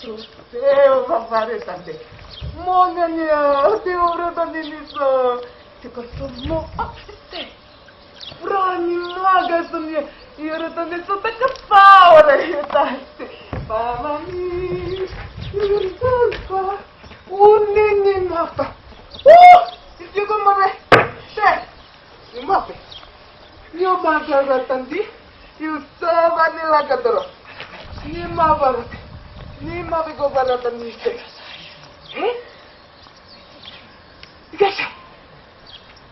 Seu zaparetante. Monanya, te obratante nisso. Te costumo apete. Prani maga sumye. Yorutante sota kasaura yutaste. Pamani. Yursalpa. Unini mata. Istigo mame. She. Imape. Yo maga ratandi. You so vanilla katoro. Nima barat. Nima bigo baratan niste. Gasha.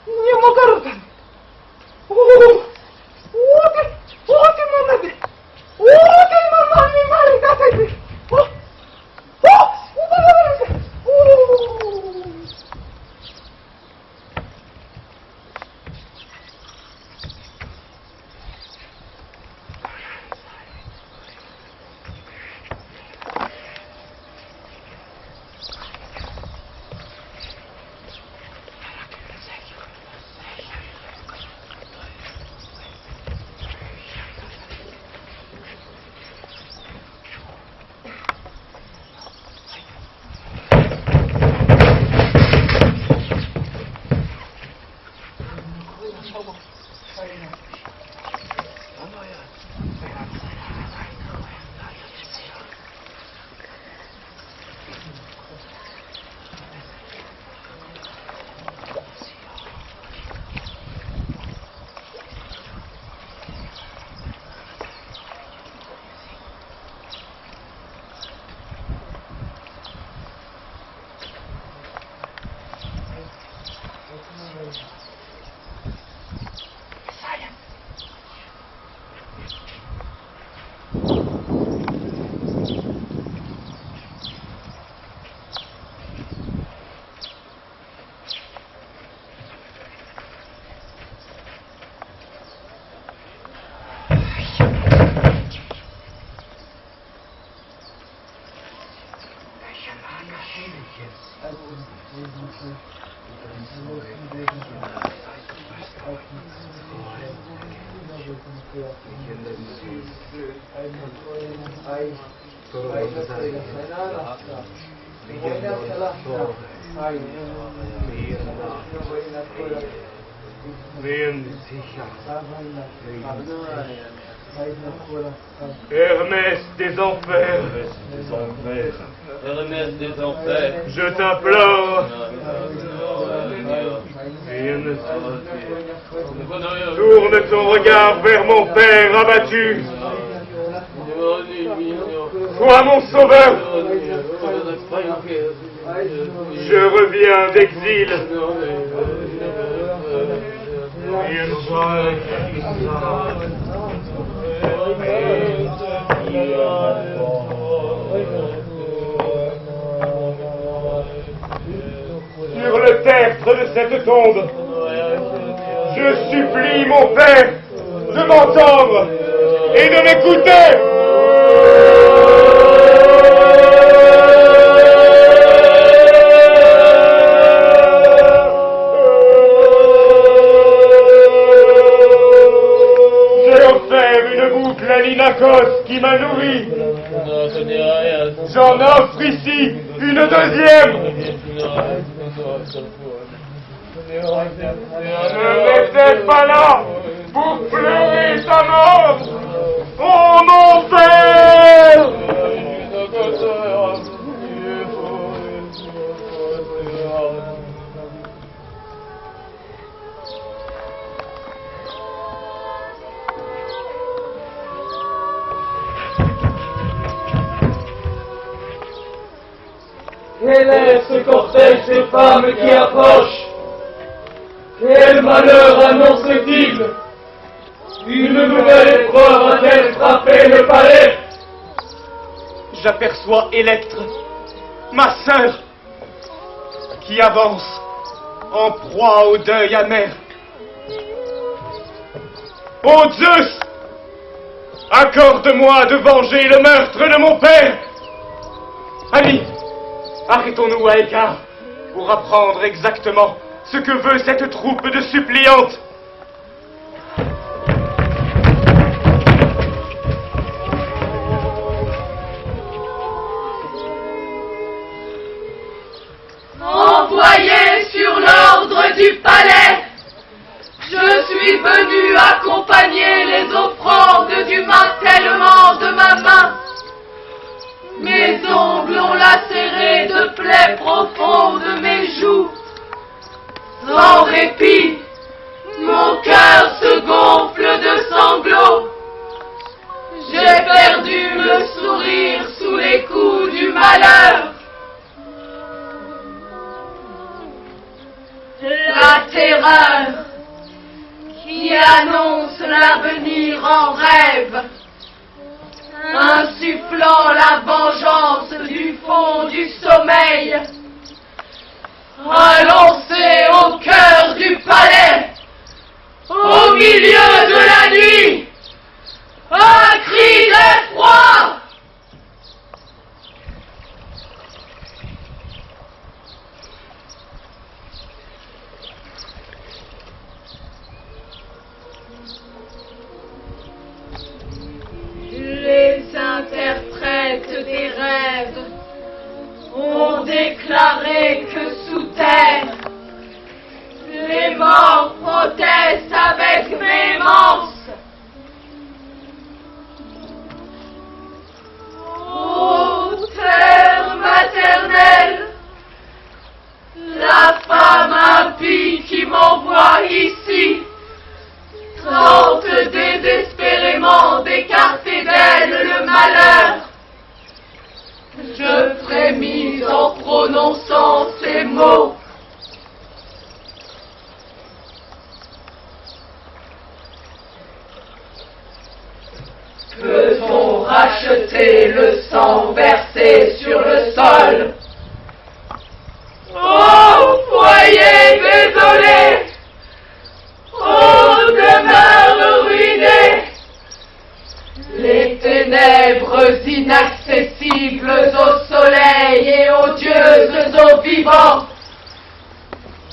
Nima karutan. Ote mama de. Ote mama mi mari kasai. Hermès des enfers. Hermès des enfers. Je t'implore. Tourne ton regard vers mon père abattu. Sois mon sauveur. Je reviens d'exil. Sur le tertre de cette tombe, je supplie mon père de m'entendre et de m'écouter. Linakos qui m'a nourri. J'en offre ici une deuxième. Je n'étais pas là pour pleurer ta mort. Oh mon père! Quel est ce cortège de femmes qui approche? Quel malheur annonce-t-il? Une nouvelle épreuve a-t-elle frappé le palais? J'aperçois Électre, ma sœur, qui avance en proie au deuil amer. Ô Zeus, accorde-moi de venger le meurtre de mon père. Amis, arrêtons-nous à écart pour apprendre exactement ce que veut cette troupe de suppliantes. annonce l'avenir en rêve, insufflant la vengeance du fond du sommeil, annoncé au cœur du palais, au milieu de la nuit, un cri d'effroi. Les interprètes des rêves ont déclaré que sous terre, les morts protestent avec véhémence. Ô terre maternelle, la femme impie qui m'envoie ici tente désespérément d'écarter d'elle le malheur. Je frémis en prononçant ces mots. Peut-on racheter le sang versé sur le sol? Oh, foyer désolé! Oh, demeure ruinée! Les ténèbres inaccessibles au soleil et odieuses aux vivants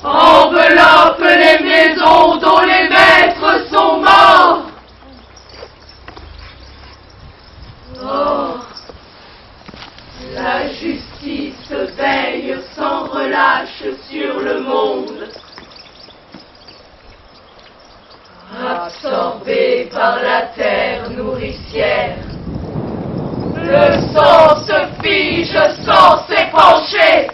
enveloppent les maisons dont les maîtres sont morts. Oh, la justice veille sans relâche sur le monde. Absorbé par la terre nourricière, le sang se fige sans s'épancher.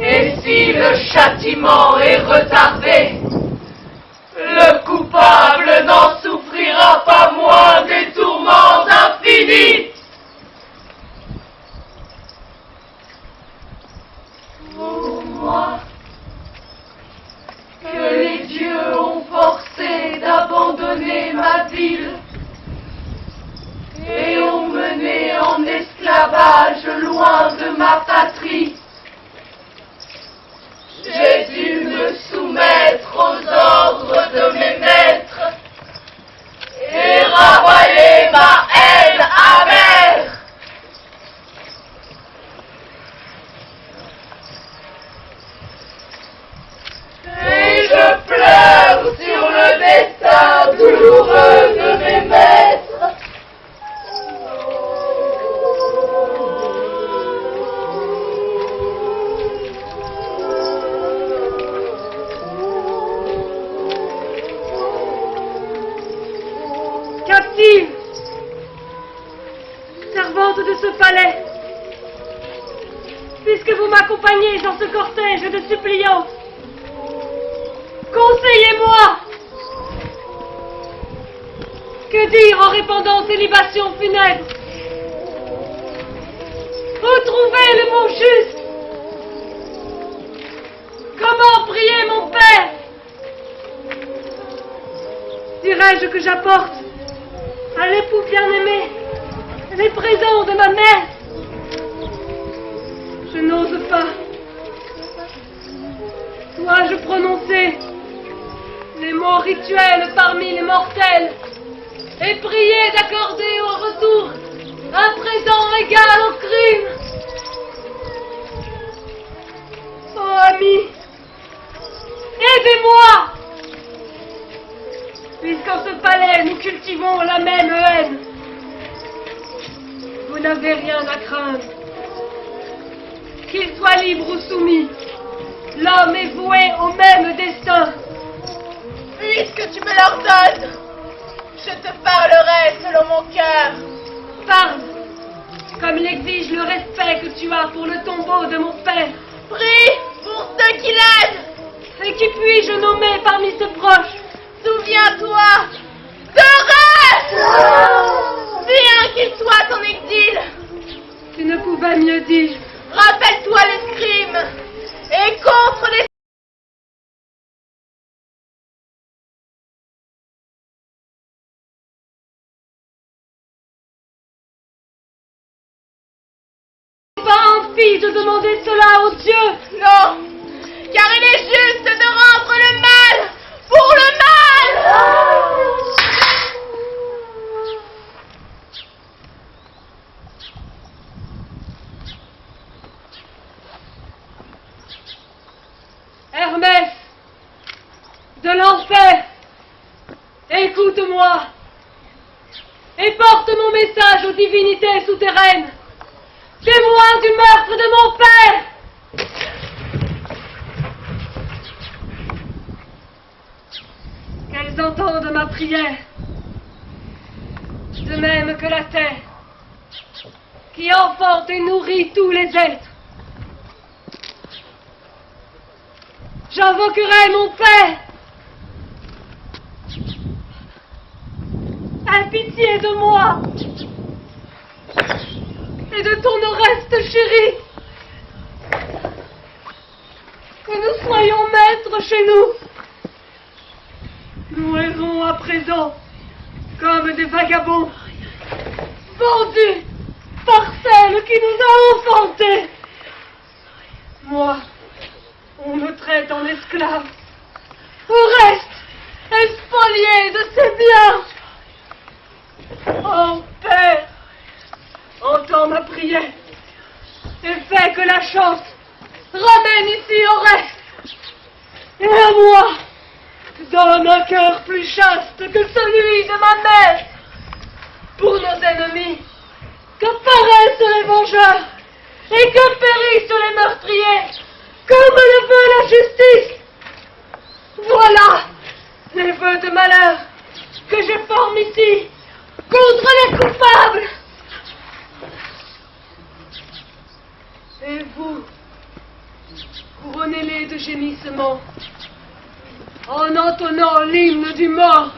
Et si le châtiment est retardé, le coupable n'en souffrira pas moins des tourments infinis. Oh, moi, que les dieux ont forcé d'abandonner ma ville et ont mené en esclavage loin de ma patrie. J'ai dû me soumettre aux ordres de mes maîtres et ravaler ma haine amère. Et je pleure sur le destin douloureux de mes maîtres. Captive, servante de ce palais, puisque vous m'accompagnez dans ce cortège de suppliants, conseillez-moi. Que dire en répandant ces libations funèbres? Où trouver le mot juste? Comment prier mon père? Dirais-je que j'apporte à l'époux bien-aimé les présents de ma mère? Je n'ose pas. Dois-je prononcer les mots rituels parmi les mortels et prier d'accorder au retour un présent égal au crime? Oh amis, aidez-moi! Puisqu'en ce palais nous cultivons la même haine, vous n'avez rien à craindre. Qu'il soit libre ou soumis, l'homme est voué au même destin. Puisque tu me l'ordonnes, je te parlerai selon mon cœur. Parle, comme l'exige le respect que tu as pour le tombeau de mon père. Prie pour ceux qui l'aiment. Et qui puis-je nommer parmi ses proches? Souviens-toi de Rêve, bien qu'il soit en exil. Tu ne pouvais mieux dire. Rappelle-toi l'escrime et contre les de demander cela aux dieux. Non, car il est juste de rendre le mal pour le mal. Hermès, de l'enfer, écoute-moi et porte mon message aux divinités souterraines, témoins du meurtre de mon père. Qu'elles entendent ma prière, de même que la terre, qui enfante et nourrit tous les êtres. J'invoquerai mon père. Aie pitié de moi et de ton Oreste chéri. Que nous soyons maîtres chez nous. Nous errons à présent comme des vagabonds, vendus par celle qui nous a enfantés. Moi, on me traite en esclave. Oreste est spolié de ses biens. Oh Père, entends ma prière et fais que la chance ramène ici Oreste. Et à moi, donne un cœur plus chaste que celui de ma mère. Pour nos ennemis, que paraissent les vengeurs et que périssent les meurtriers, comme le veut la justice. Voilà les vœux de malheur que je forme ici contre les coupables. Et vous, couronnez-les de gémissements en entonnant l'hymne du mort.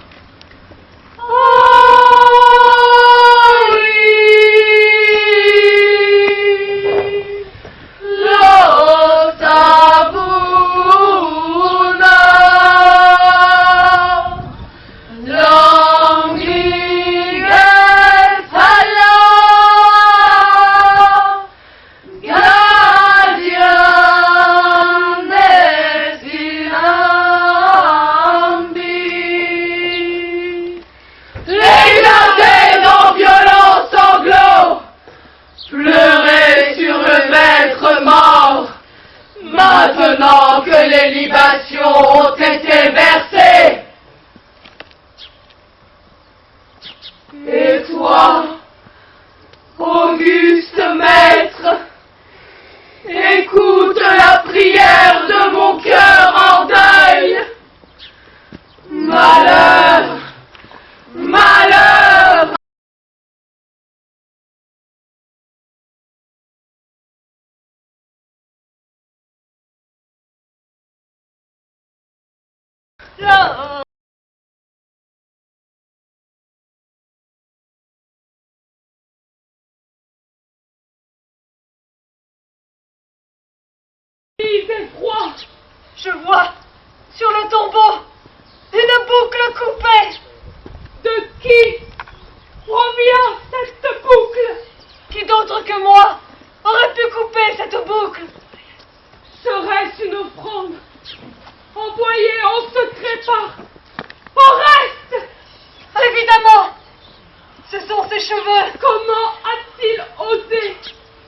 Maintenant que les libations ont été versées. Et toi, auguste maître, écoute la prière de mon cœur en deuil. Malheur, malheur. Non. Il fait froid. Je vois sur le tombeau une boucle coupée. De qui provient cette boucle? Qui d'autre que moi aurait pu couper cette boucle? Serait-ce une offrande envoyée en secret par Oreste? Évidemment. Ce sont ses cheveux. Comment a-t-il osé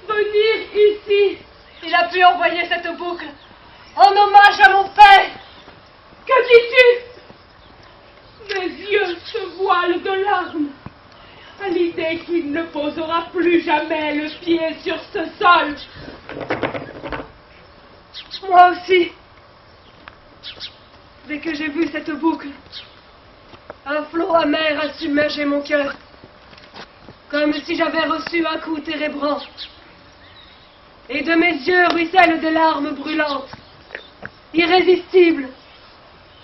venir ici? Il a pu envoyer cette boucle en hommage à mon père. Que dis-tu? Mes yeux se voilent de larmes à l'idée qu'il ne posera plus jamais le pied sur ce sol. Moi aussi. Dès que j'ai vu cette boucle, un flot amer a submergé mon cœur, comme si j'avais reçu un coup térébrant. Et de mes yeux ruissellent des larmes brûlantes, irrésistibles,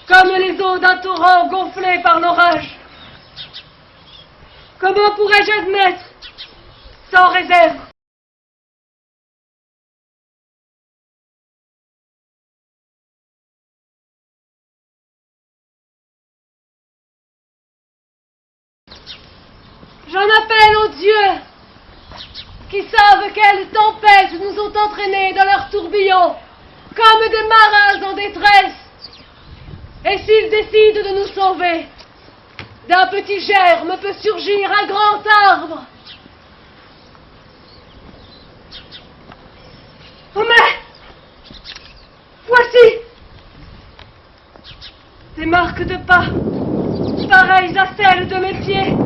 comme les eaux d'un torrent gonflé par l'orage. Comment pourrais-je admettre, sans réserve, j'en appelle aux dieux qui savent quelles tempêtes nous ont entraînés dans leur tourbillon, comme des marins en détresse. Et s'ils décident de nous sauver, d'un petit germe peut surgir un grand arbre. Oh mais voici des marques de pas, pareilles à celles de mes pieds.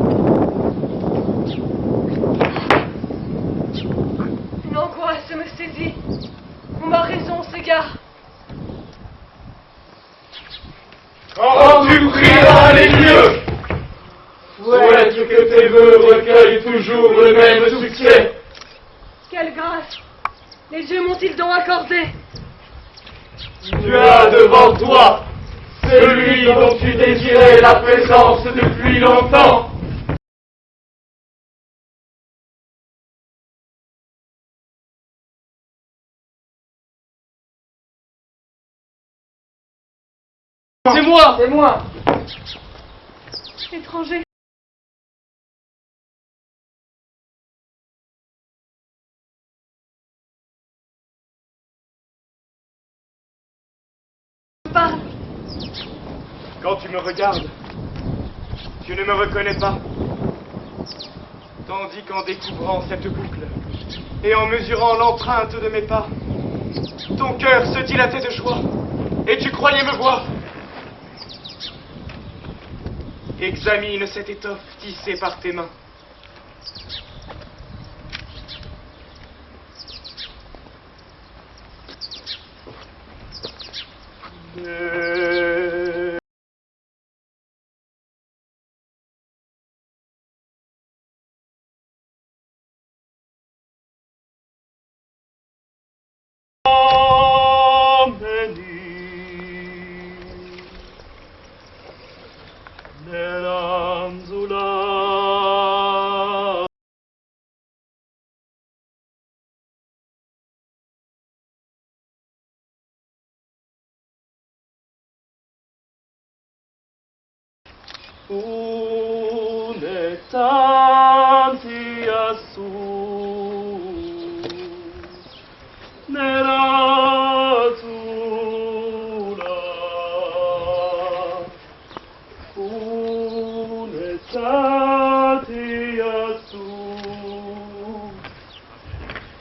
Une angoisse me saisit, où ma raison s'égare. Quand tu prieras les dieux, souhaite que tes vœux recueillent toujours le même succès. Quelle grâce les dieux m'ont-ils donc accordé? Tu as devant toi celui dont tu désirais la présence depuis longtemps. C'est moi! C'est moi! Étranger. Parle. Quand tu me regardes, tu ne me reconnais pas. Tandis qu'en découvrant cette boucle et en mesurant l'empreinte de mes pas, ton cœur se dilatait de joie et tu croyais me voir. Examine cette étoffe tissée par tes mains.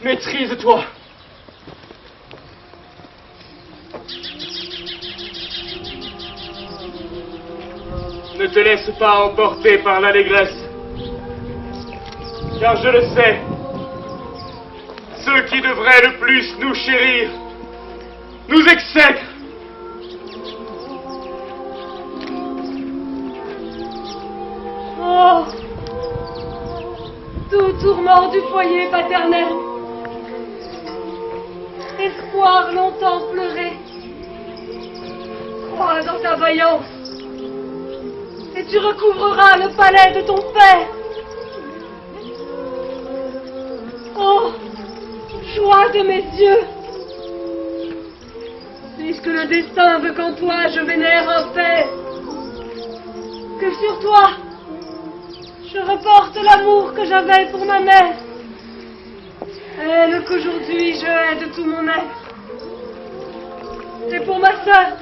Maîtrise-toi. Ne te laisse pas emporter par l'allégresse, car je le sais, ceux qui devraient le plus nous chérir nous exècrent. Oh, tout tourment du foyer paternel, espoir longtemps pleuré, crois dans ta vaillance, et tu recouvreras le palais de ton père. Oh, joie de mes yeux, puisque le destin veut qu'en toi je vénère un père, que sur toi je reporte l'amour que j'avais pour ma mère, elle qu'aujourd'hui je hais de tout mon être, et pour ma sœur,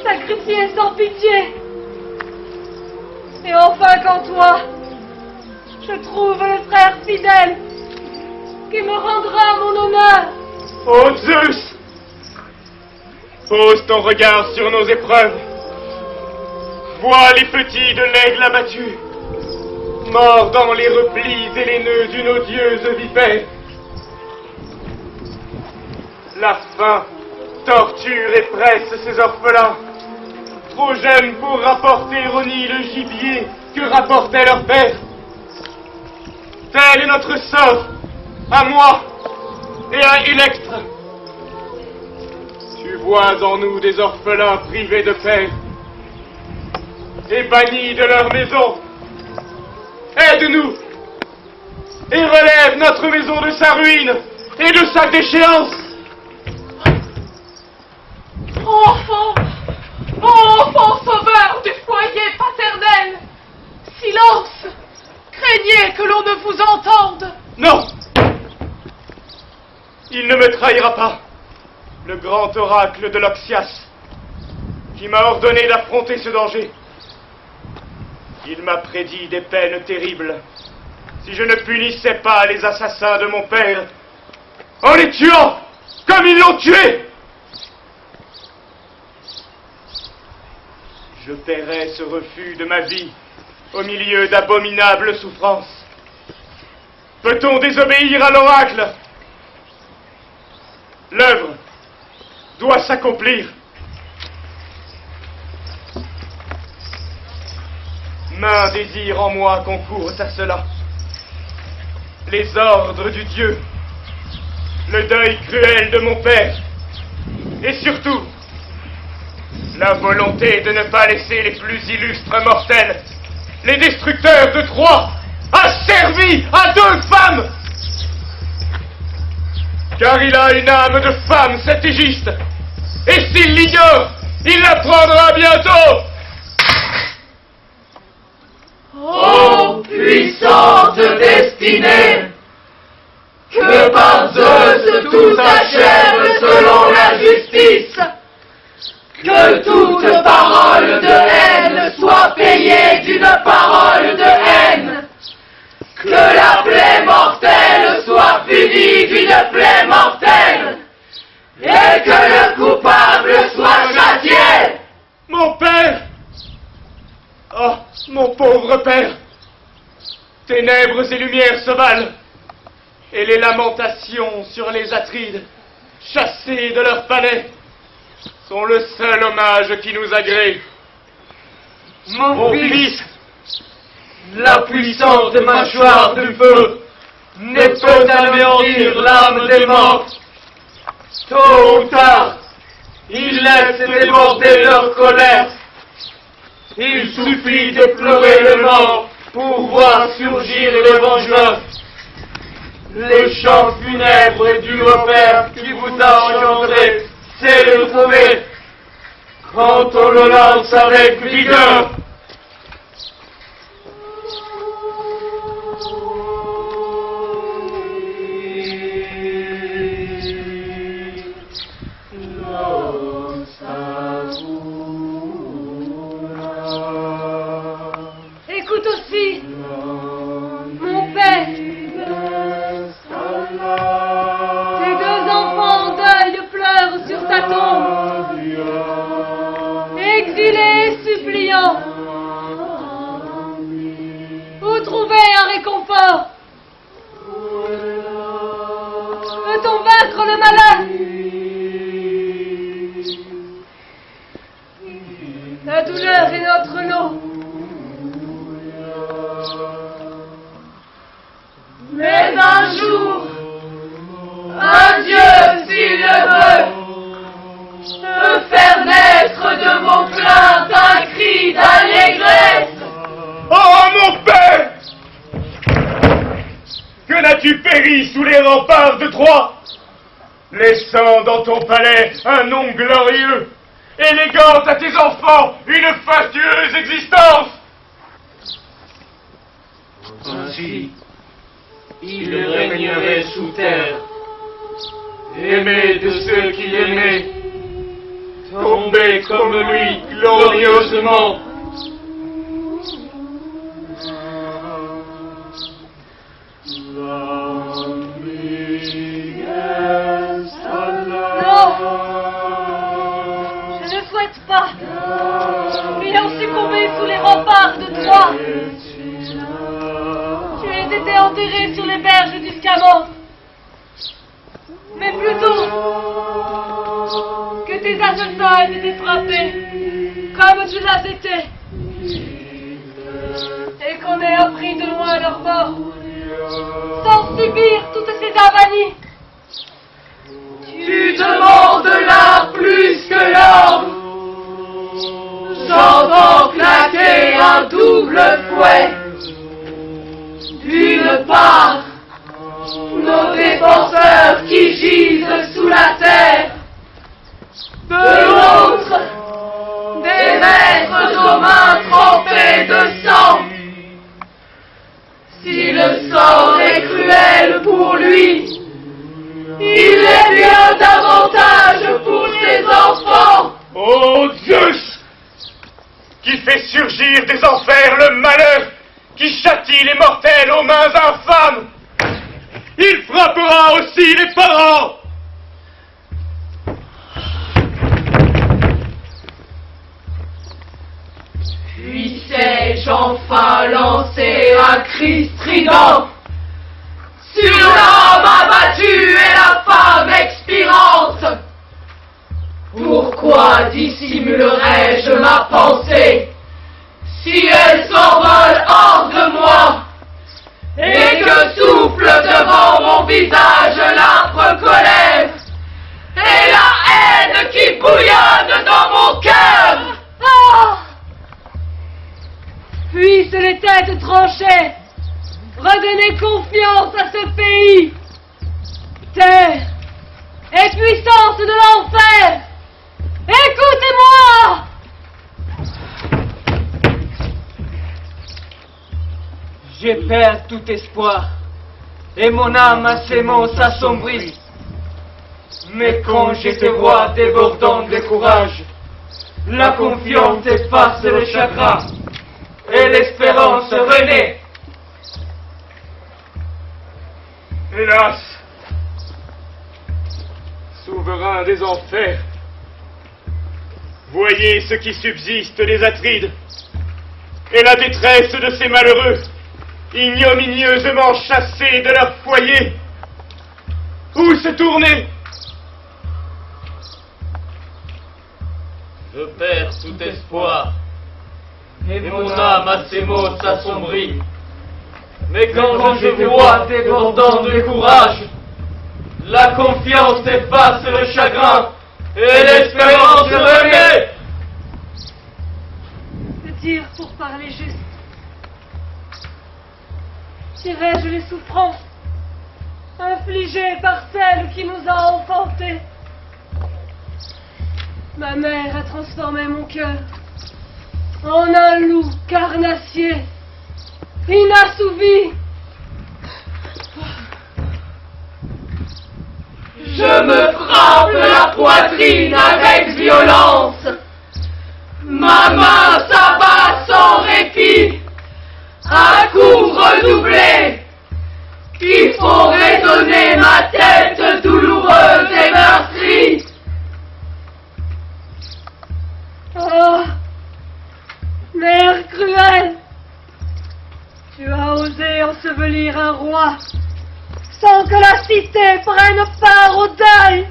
sacrifiée sans pitié, et enfin qu'en toi, je trouve le frère fidèle qui me rendra mon honneur. Ô Zeus, pose ton regard sur nos épreuves, vois les petits de l'aigle abattu, morts dans les replis et les nœuds d'une odieuse vipère. La faim torture et presse ces orphelins, trop jeunes pour rapporter au nid le gibier que rapportait leur père. Tel est notre sort, à moi et à Électre. Tu vois en nous des orphelins privés de père et bannis de leur maison. Aide-nous et relève notre maison de sa ruine et de sa déchéance. Enfant, enfant sauveur du foyer paternel, silence, craignez que l'on ne vous entende. Non, Il ne me trahira pas, le grand oracle de l'Oxias, qui m'a ordonné d'affronter ce danger. Il m'a prédit des peines terribles si je ne punissais pas les assassins de mon père en les tuant comme ils l'ont tué. Je paierai ce refus de ma vie au milieu d'abominables souffrances. Peut-on désobéir à l'oracle? L'œuvre doit s'accomplir. Main désir en moi concourt à cela. Les ordres du Dieu, le deuil cruel de mon père, et surtout, la volonté de ne pas laisser les plus illustres mortels, les destructeurs de Troie, asservis à 2 femmes. Car il a une âme de femme, cet Égiste, et s'il l'ignore, il l'apprendra bientôt. Ô puissante destinée, que par Zeus tout s'achève selon la justice, que toute parole de haine soit payée d'une parole de haine, que la plaie mortelle soit punie d'une plaie mortelle, et que le coupable soit châtié. Mon père! Oh, mon pauvre père! Ténèbres et lumières se valent, et les lamentations sur les Atrides, chassés de leur palais, sont le seul hommage qui nous agrée. Mon fils, la puissante mâchoire du feu ne peut anéantir l'âme des morts. Tôt ou tard, ils laissent déborder leur colère. Il suffit de pleurer le mort pour voir surgir les vengeurs. Les chants funèbres du repère qui vous a engendré, c'est le trouver quand on le lance avec vigueur. Écoute aussi, mon père. Tes 2 enfants en deuil pleurent sur ta tombe, exilés et suppliants. Où trouver un réconfort? Peut-on vaincre le malin? La douleur est notre lot. Mais un jour, un Dieu, s'il le veut, peut faire naître de vos plaintes un cri d'allégresse. Oh, mon père! Que n'as-tu péri sous les remparts de Troie, laissant dans ton palais un nom glorieux et léguant à tes enfants une fastueuse existence? Ainsi, il régnerait sous terre, aimé de ceux qui l'aimaient, tombé comme lui glorieusement. Non, je ne souhaite pas, ayant succombé sous les remparts de Troie, tu aies été enterré sur les berges du Scamandre, mais plutôt que tes assassins aient été frappés comme tu l'as été, et qu'on ait appris de loin leur mort, sans subir toutes ces avanies. Tu demandes là plus que l'or. J'entends claquer un double fouet. D'une part, nos défenseurs qui gisent sous la terre. De l'autre, des maîtres aux mains trempées de sang. Si le sort est cruel pour lui, il davantage pour ses enfants. Ô Zeus, qui fait surgir des enfers le malheur, qui châtie les mortels aux mains infâmes, il frappera aussi les parents. Puissais-je enfin lancer un cri strident sur l'homme abattu et la femme expirante? Pourquoi dissimulerais-je ma pensée si elle s'envole hors de moi et que souffle devant mon visage l'âpre colère et la haine qui bouillonne dans mon cœur? Ah! Puissent les têtes tranchées redonner confiance à ce pays. Terre et puissance de l'enfer, écoutez-moi! J'ai perdu tout espoir, et mon âme à ses mots s'assombrit. Mais quand je te vois débordant de courage, la confiance efface le chagrin, et l'espérance renaît. Hélas, souverain des enfers, voyez ce qui subsiste des Atrides, et la détresse de ces malheureux, ignominieusement chassés de leur foyer. Où se tourner? Je perds tout espoir, et mon âme à ces mots s'assombrit. Mais quand je te vois débordant de courage, la confiance efface le chagrin, et l'espérance renaît. Le dire pour parler juste. Dirais-je les souffrances infligées par celle qui nous a enfantés? Ma mère a transformé mon cœur en un loup carnassier, inassouvi. Je me frappe la poitrine avec violence. Ma main s'abat sans répit, à coups redoublés qui font résonner ma tête douloureuse et meurtrie. Oh, mère cruelle, tu as osé ensevelir un roi sans que la cité prenne part au deuil.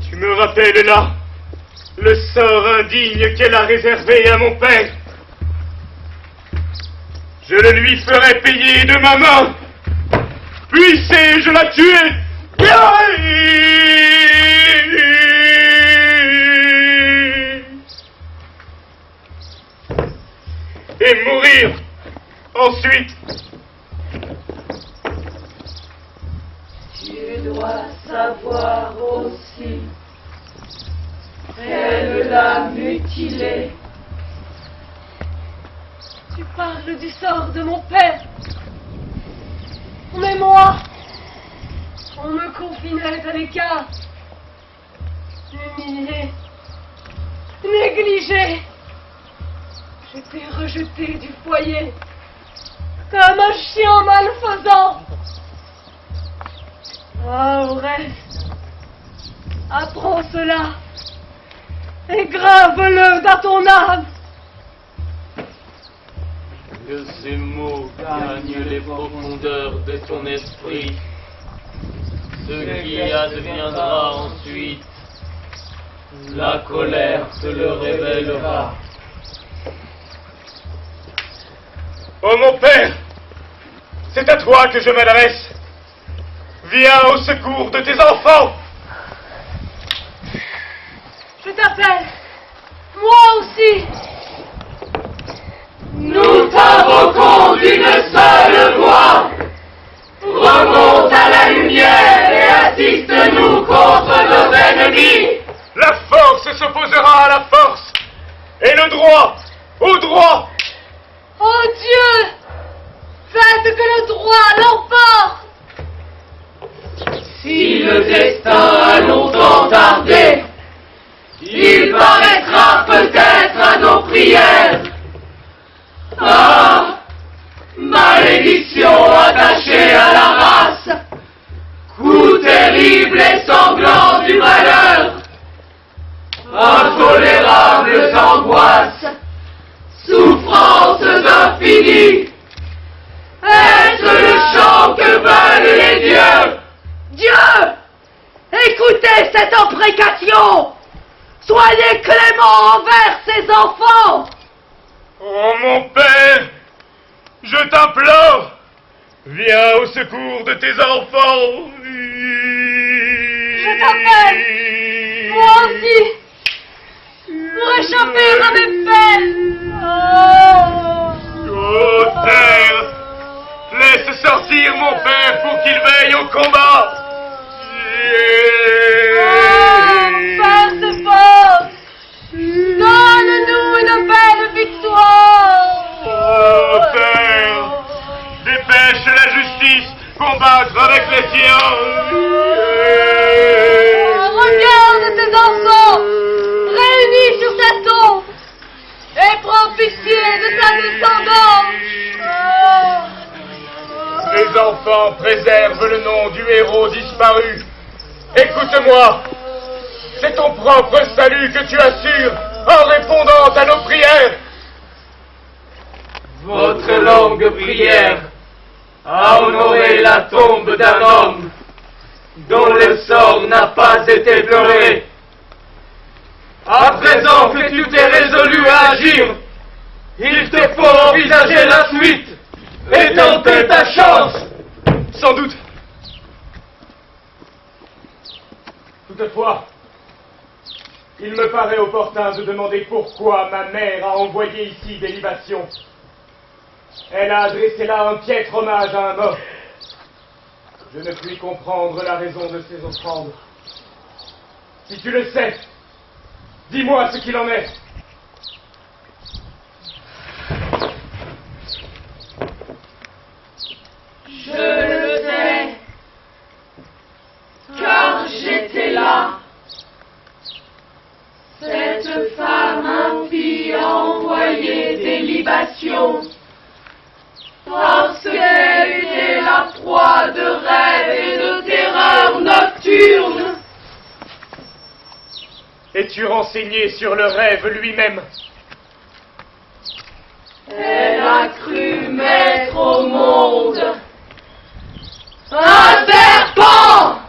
Tu me rappelles là le sort indigne qu'elle a réservé à mon père. Je le lui ferai payer de ma main. Puissé-je la tuer? Et mourir ensuite. Tu dois savoir aussi, elle l'a mutilé. Tu parles du sort de mon père. Mais moi, on me confinait à l'écart, humilié, négligé. J'étais rejeté du foyer, comme un chien malfaisant. Ah, au reste, apprends cela et grave-le dans ton âme. Que ces mots gagnent les profondeurs de ton esprit. Ce qui adviendra ensuite, la colère te le révélera. Oh mon père, c'est à toi que je m'adresse. Viens au secours de tes enfants. Je t'appelle, moi aussi. Nous t'invoquons d'une seule voix. Remonte à la lumière et assiste-nous contre nos ennemis. La force s'opposera à la force, et le droit au droit. Oh Dieu, faites que le droit l'emporte. Si le destin longtemps tarder. Il paraîtra peut-être à nos prières. Ah, malédiction attachée à la race, coup terrible et sanglant du malheur, intolérables angoisses, souffrances infinies, est-ce le chant que veulent les dieux? Dieu, écoutez cette imprécation. Soyez clément envers ces enfants. Oh mon père, je t'implore, viens au secours de tes enfants. Je t'appelle, moi aussi, pour échapper à mes peines. Oh terre, laisse sortir mon père pour qu'il veille au combat. Père, c'est fort. Donne-nous une belle victoire. Oh père, dépêche la justice, combattre avec les tiens. Regarde tes enfants réunis sur ta tombe et prends pitié de ta descendance. Les enfants préservent le nom du héros disparu. Écoute-moi, c'est ton propre salut que tu assures en répondant à nos prières. Votre longue prière a honoré la tombe d'un homme dont le sort n'a pas été pleuré. À présent que tu t'es résolu à agir, il te faut envisager la suite et tenter ta chance. Sans doute. Toutefois, il me paraît opportun de demander pourquoi ma mère a envoyé ici des libations. Elle a adressé là un piètre hommage à un mort. Je ne puis comprendre la raison de ces offrandes. Si tu le sais, dis-moi ce qu'il en est. Je le sais, car j'étais là. Cette femme impie a envoyé des libations parce qu'elle était la proie de rêves et de terreurs nocturnes. Es-tu renseigné sur le rêve lui-même? Elle a cru mettre au monde un serpent.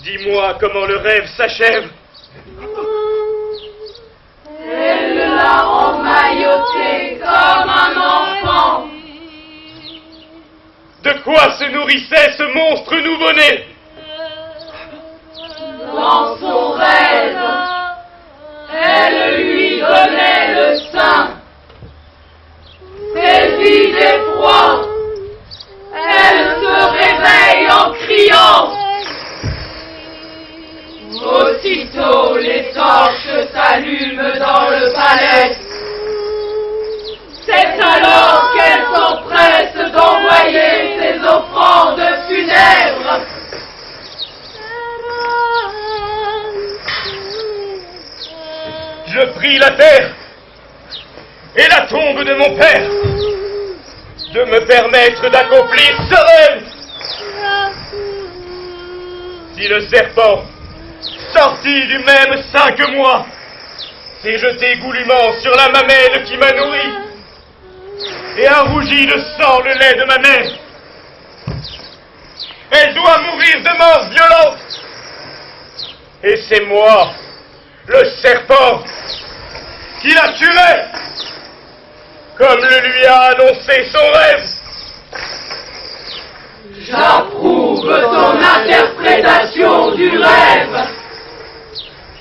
Dis-moi comment le rêve s'achève. Elle l'a emmailloté comme un enfant. De quoi se nourrissait ce monstre nouveau-né? Dans son rêve, elle lui donnait le sein. Saisie d'effroi, elle se réveille en criant. Aussitôt, les torches s'allument dans le palais. C'est alors qu'elle s'empresse d'envoyer ses offrandes funèbres. Je prie la terre et la tombe de mon père de me permettre d'accomplir ce rêve. Si le serpent, sorti du même sein que moi, s'est jeté goulûment sur la mamelle qui m'a nourri et a rougi de sang le lait de ma mère, elle doit mourir de mort violente. Et c'est moi, le serpent, qui l'a tué, comme le lui a annoncé son rêve. J'approuve ton interprétation du rêve.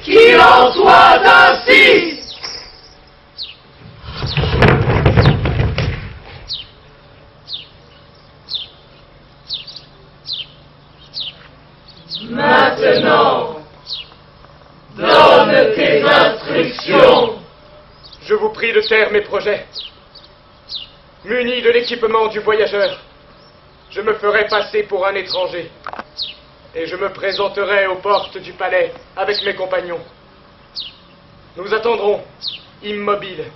Qu'il en soit ainsi. Maintenant, donne tes instructions. Je vous prie de taire mes projets. muni de l'équipement du voyageur, je me ferai passer pour un étranger, et je me présenterai aux portes du palais avec mes compagnons. Nous attendrons, immobiles,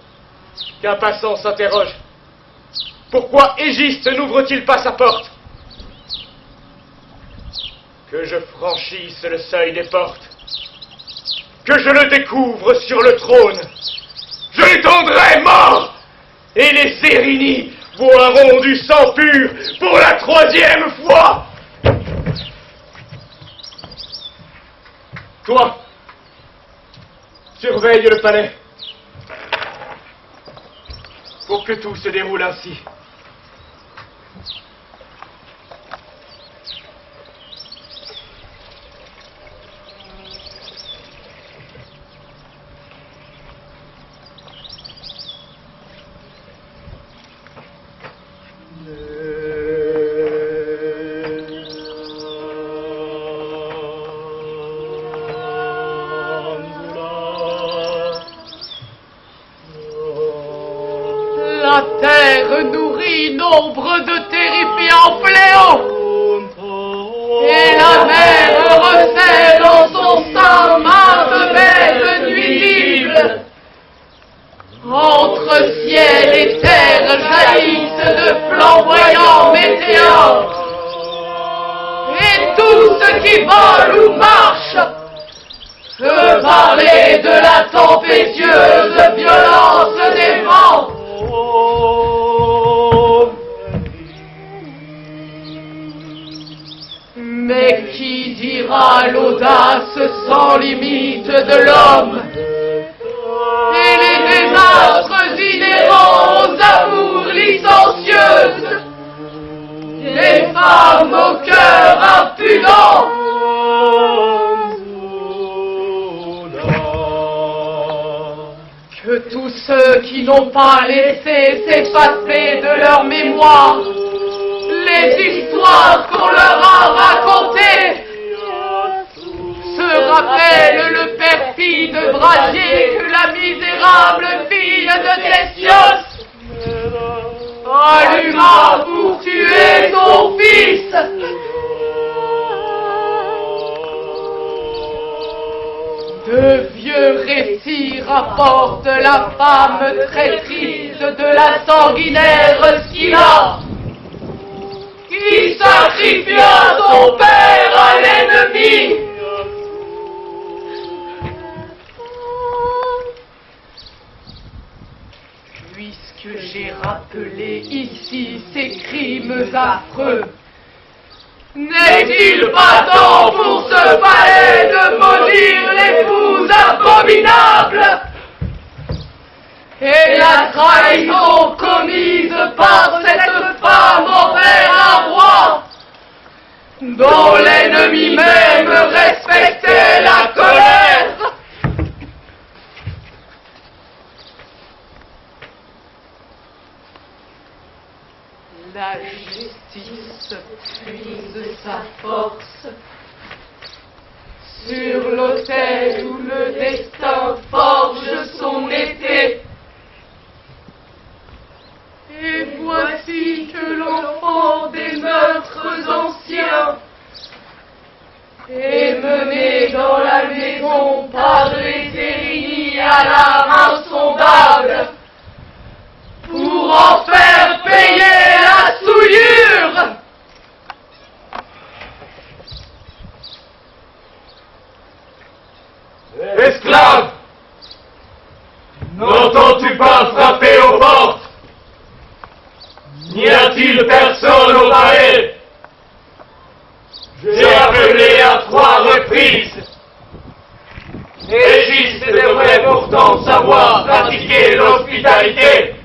qu'un passant s'interroge. Pourquoi Égiste n'ouvre-t-il pas sa porte? Que je franchisse le seuil des portes, que je le découvre sur le trône, je l'étendrai mort, et les Sérini boiront du sang pur pour la 3e fois. Toi, surveille le palais, pour que tout se déroule ainsi. La terre nourrit nombre de terrifiants fléaux, et la mer recèle en son sein maintes bêtes nuisibles. Entre ciel et terre jaillissent de flamboyants météores, et tout ce qui vole ou marche peut parler de la tempétueuse violence des vents. Mais qui dira l'audace sans limite de l'homme et les désastres inhérents aux amours licencieuses, les femmes au cœur impudent? Que tous ceux qui n'ont pas laissé s'effacer de leur mémoire les histoires qu'on leur a racontées se rappellent le perfide brasier que la misérable fille de Thésios alluma pour tuer son fils. De vieux récits rapportent la femme traîtrise de la sanguinaire Scylla, qui sacrifia son père à l'ennemi. Puisque j'ai rappelé ici ces crimes affreux, n'est-il pas temps pour ce palais de maudire l'épouse abominable et la trahison commise par cette femme envers un roi dont l'ennemi même respectait la colère? La justice puise sa force sur l'autel où le destin forge son été. Et voici que l'enfant des meurtres anciens est mené dans la maison par les Sérini à l'âme insondable pour en faire payer la souillure. Esclave, n'entends-tu pas frapper aux portes? N'y a-t-il personne au palais? J'ai appelé à 3 reprises. Égiste devrait pourtant savoir pratiquer l'hospitalité.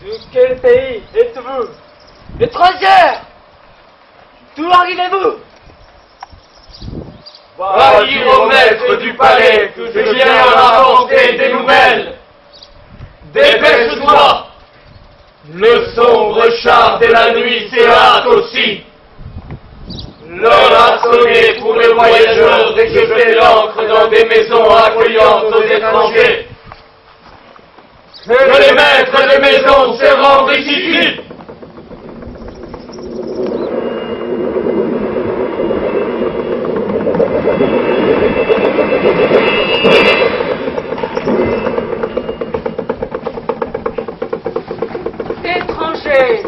De quel pays êtes-vous? Étrangère! D'où arrivez-vous? Va dire au maître du palais que je viens rapporter des nouvelles. Dépêche-toi! Le sombre char de la nuit s'éhate aussi. L'heure a sonné pour les voyageurs de jeter l'ancre dans des maisons accueillantes aux étrangers. Que les maîtres de maison se rendent ici. Étrangers,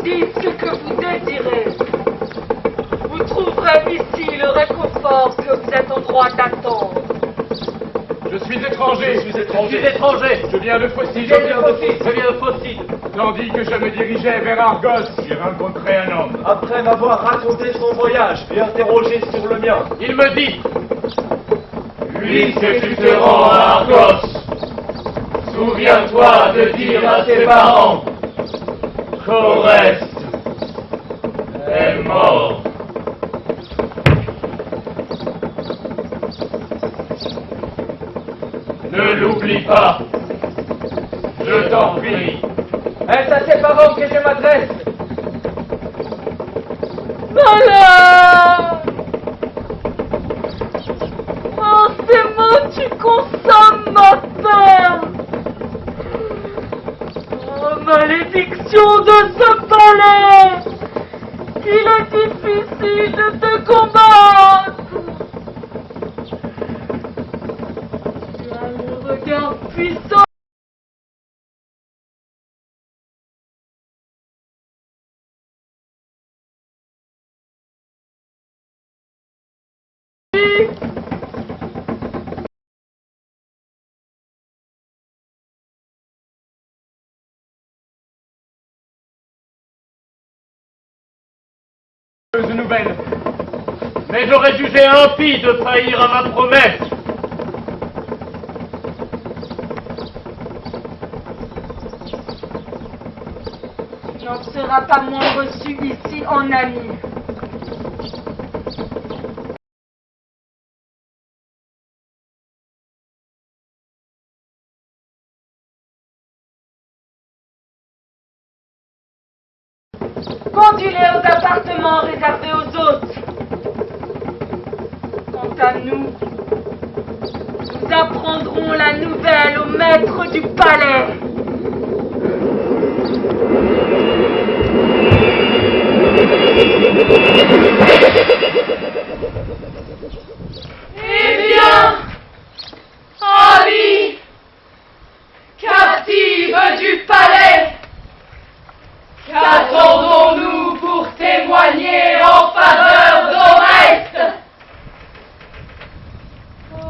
dites ce que vous désirez. Vous trouverez ici le réconfort que vous êtes en droit d'attendre. Je suis étranger. Je viens de Phocide. Tandis que je me dirigeais vers Argos, j'ai rencontré un homme. Après m'avoir raconté son voyage et interrogé sur le mien, Il me dit, puisque tu te rends à Argos, souviens-toi de dire à tes parents qu'Oreste est mort. Ne l'oublie pas, je t'en prie. Est-ce à ses parents que je m'adresse? Malheur! En ces mots, tu consommes ma peine. Oh, malédiction de ce palais! Il est difficile de te combattre. Tu as le regard puissant. nouvelle. Mais j'aurais jugé impie de faillir à ma promesse. Tu n'en seras pas moins reçu ici en ami. Conduis-les aux appartements réservés aux hôtes. Quant à nous, nous apprendrons la nouvelle au maître du palais. Eh bien, Ali, captive du palais, qu'attendons-nous pour témoigner en faveur d'Oreste?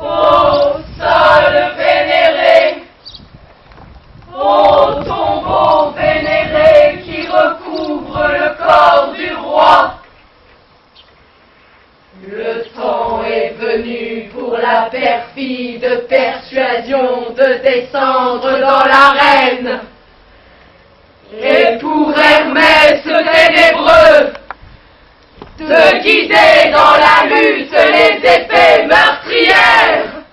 Ô salle vénérée, ô tombeau vénéré qui recouvre le corps du roi, le temps est venu pour la perfide persuasion de descendre dans l'arène. Et pour Hermès ténébreux, de guider dans la lutte les épées meurtrières.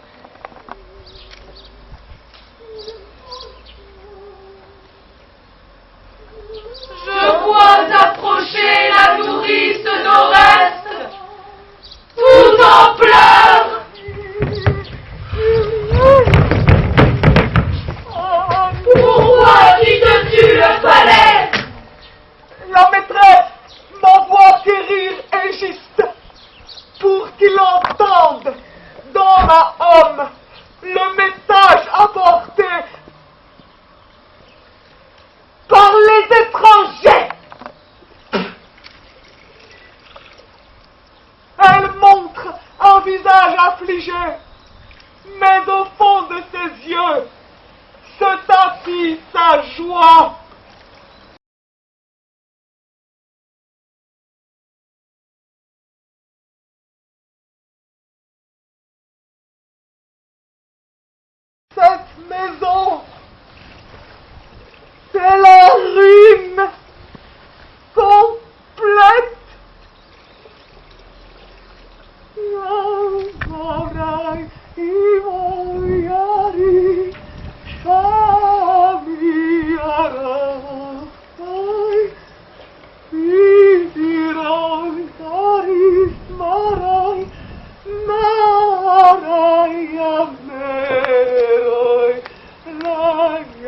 Je vois approcher la nourrice d'Oreste, tout en pleurs. Pourquoi quittes-tu le palais? La maîtresse m'envoie quérir Égiste pour qu'il entende dans ma homme le message apporté par les étrangers. Elle montre un visage affligé, mais au fond de ses yeux se tapit sa joie. Cette maison, c'est la ruine complète.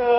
La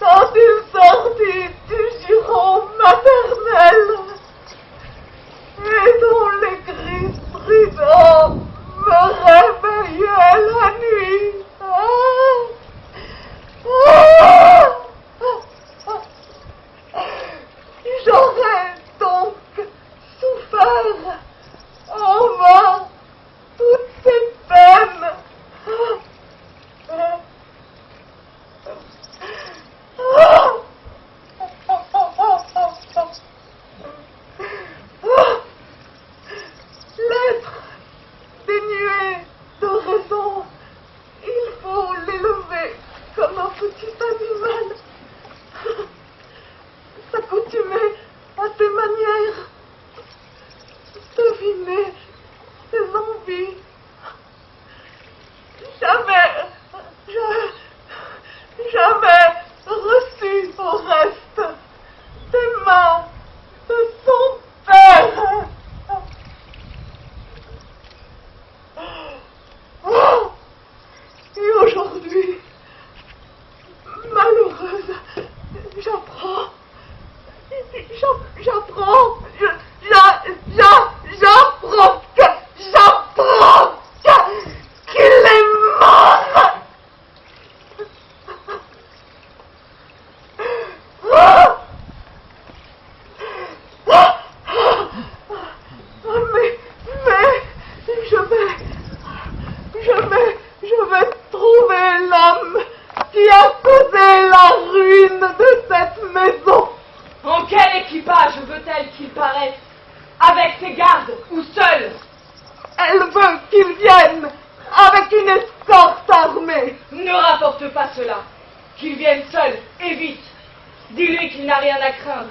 Quand il sortit du giron maternel, et dont les cris stridents me réveillaient la nuit. J'aurais donc souffert en vain toutes ces peines. L'être dénué de raison, il faut l'élever comme un petit animal, s'accoutumer à ses manières, deviner ses envies. Jamais reçu au reste des mains de son père. Et aujourd'hui, malheureuse, j'apprends qu'il est mort. Je vais trouver l'homme qui a causé la ruine de cette maison. En quel équipage veut-elle qu'il paraisse? Avec ses gardes ou seul? Elle veut qu'il vienne avec une escorte armée. Ne rapporte pas cela. Qu'il vienne seul, et vite. Dis-lui qu'il n'a rien à craindre.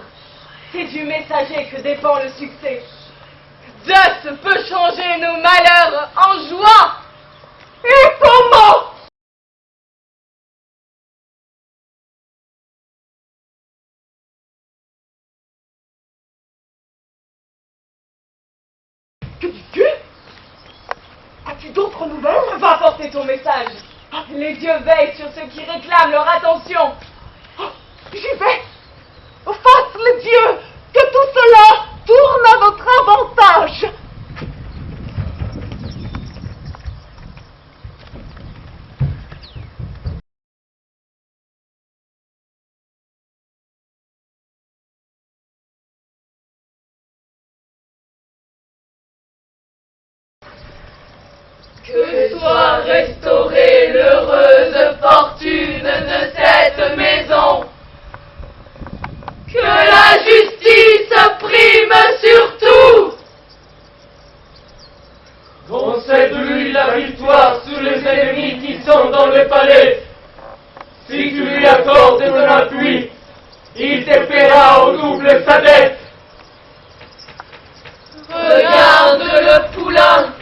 C'est du messager que dépend le succès. Zeus peut changer nos malheurs en joie. Et comment? Que dis-tu? As-tu d'autres nouvelles? Va porter ton message. Les dieux veillent sur ceux qui réclament leur attention. J'y vais. Fasse les dieux que tout cela tourne à notre avantage. Que soit restaurée l'heureuse fortune de cette maison. Que la justice prime sur tout. Concède-lui la victoire sur les ennemis qui sont dans le palais. Si tu lui accordes ton appui, il te paiera au double sa dette. Regarde le poulain,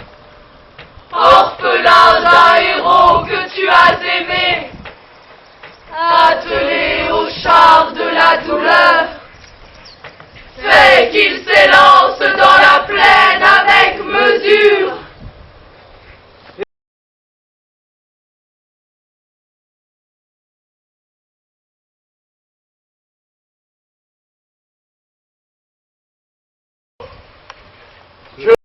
orphelin d'un héros que tu as aimé, attelé au char de la douleur, fais qu'il s'élance dans la plaine avec mesure.